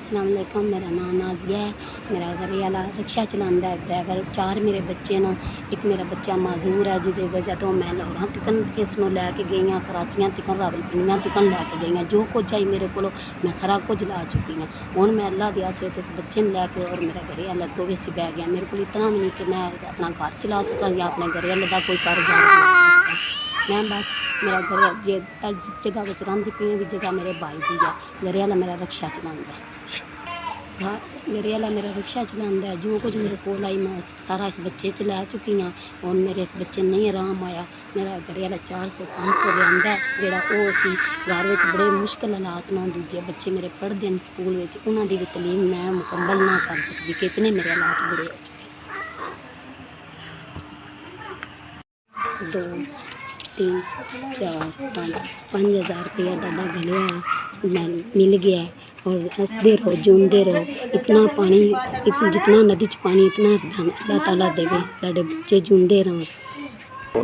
अस्सलाम वालेकुम। मेरा नाम नाजिया है। मेरा घरे वाला रिक्शा चलाता है, ड्राइवर। 4 मेरे बच्चे न, एक मेरा बच्चा माजूर है जिसकी वजह तो मैं लाहौर तक इसनों लैके गई हाँ, कराचियाँ तक, रावलपिंडियाँ तक लैके गई हाँ। जो कुछ आई मेरे को मैं सारा कुछ ला चुकी हाँ। हुण मैं अल्लाह दी आस इस बच्चे ने लैके और मेरा घरे वाला तो भी बह गया। मेरे को इतना भी नहीं कि मैं अपना घर चला सकां या अपने घरे वाले का कोई कारोबार बना सकां। मैं बस मेरा घरे जे जिस जगह रही पी भी जगह मेरे भाई की है। घरे वाला मेरा रिक्शा चलाता है, घरे वाला मेरा रिक्शा चलाता है। जो कुछ मेरे को आई मैं सारा इस बच्चे च लै चुकी हाँ। और मेरे इस बच्चे नहीं आराम आया। मेरा घरे वाला 400-500 लिया जोड़ा वो सी घर में बड़े मुश्किल हालात न। दूजे बच्चे मेरे पढ़ते हैं स्कूल में, उन्होंने भी तलीम मैं मुकम्मल ना कर सकती कि इतने मेरे हालात बुरे हो चुके। 2 3 4 5 हज़ार रुपया डाला गलिया मैं मिल गया है। और हंसते रहो, जूंदे रहो। इतना पानी जितना नदी च पानी इतना अल्लाह ताला देवे, साडे बच्चे जूंदे रहो।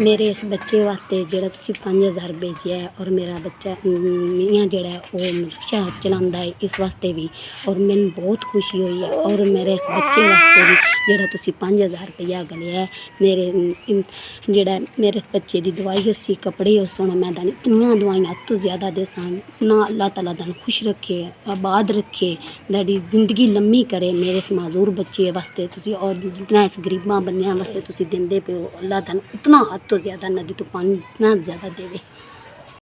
मेरे इस बच्चे वास्ते जोड़ा तुसीं 5000 भेजिया है और मेरा बच्चा मियाँ जोड़ा है वो रिक्शा चलाता है इस वास्ते भी, और मैंने बहुत खुशी हुई है। और मेरे इस बच्चे वास्ते भी जोड़ा तुसीं 5000 रुपया गलिया है। मेरे जोड़ा मेरे बच्चे की दवाई उसी कपड़े उस सोना मैं दानी इतनी दवाइयां तो ज़्यादा देसा ना। अल्लाह ताला दान खुश रखे, आबाद रखे, दाड़ी जिंदगी लम्मी करे मेरे इस माजूर बच्चे वास्ते तुसीं। और जितना इस गरीबां बंदियां वास्ते तुसीं दिंदे पे हो, अल्लाह दान उतना हद तो ज़्यादा नदी तो पानी इतना ज़्यादा देवे।